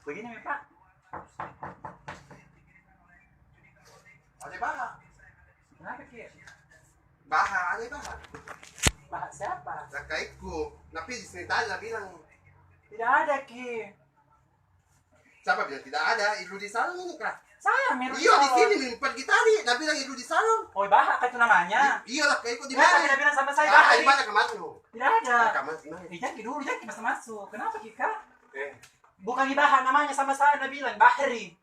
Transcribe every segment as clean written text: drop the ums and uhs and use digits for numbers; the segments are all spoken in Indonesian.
Begini nih Pak. Ada baha. Kenapa Ki? Baha, ada baha. Pak siapa? Kakakku. Tapi di sini tadi bilang. Tidak ada Ki. Siapa bilang tidak ada? Ilu di salon ini kak? Saya Miru. Iya di sini nih pergi tadi. Dia bilang ilu di salon. Oh Baha itu namanya. Iya lah kakakku di Dia mana? tidak bilang sama saya Ah, Baha. di mana kemana lu? Tidak ada. Kamar di mana? Jaki dulu, Jaki masa masuk. Kenapa Ki Kak? Eh. Bukan Ibaha namanya sama saya, dia bilang Bahri.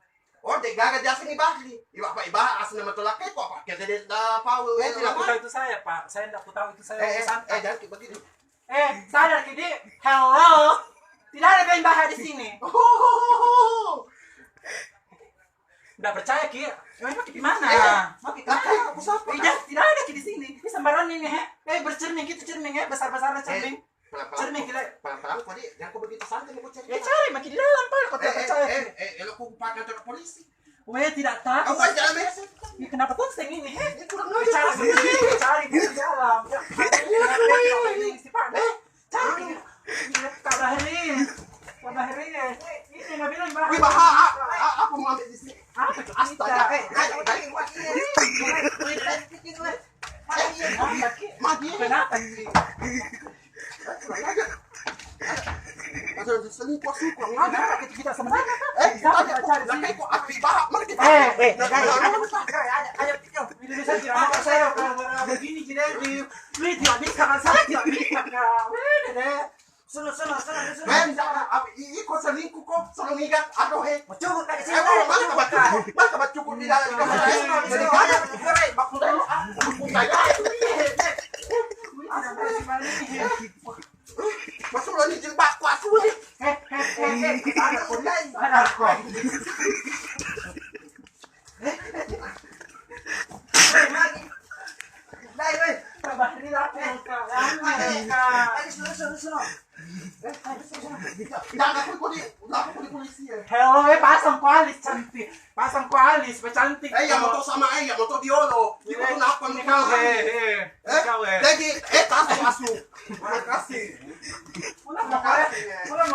Oh, dek gagal jasa ni Bahri. Iba apa iba asal nama tolak kok apa? Kita dah tahu. Tidak tahu itu saya Pak. Saya tidak tahu itu saya. Jangan begini. Sadar Ki, hello. Tidak ada yang Baha di sini. Udah percaya Ki? Mau di mana? Mau kita mana? Tidak ada Ki di sini. Ini sembarangan ini bercermin gitu cermin besar-besarnya cermin. Cermin gila. Pelan-pelan kok dia, jangan kok begitu santai mau cari. Cari makin di dalam Pak. Kau tidak percaya. Elok kok pakai kantor polisi. Tidak tahu. Awas jangan biasa. Kenapa pusing ini? Kurang Cari sendiri, cari di dalam. Cari. Kak Bahri. Ini nggak bilang Bahri. Wih, Baha, aku mau ambil di sini. Apa itu? Astaga. Mati. Kenapa sih? Ada selingkuh kurang Ada kita sebenarnya. cari sini kok api Baha, mari kita. Ayo ini bisa tidak saya begini jadi tidak bisa kan saya tidak bisa deh. Sana. Ini kok selingkuh kok, selalu ingat, aduh Mau cukup dari sini. mana kabar cukup di dalam masuk lo nih jilbab kuasu nih. Jangan aku di polisi ya. Hello, pasang kualis cantik. Pasang kualis, cantik. Yang motor sama yang motor Diolo. Itu kenapa nih kau? Lagi tas asu. Terima kasih. Pulang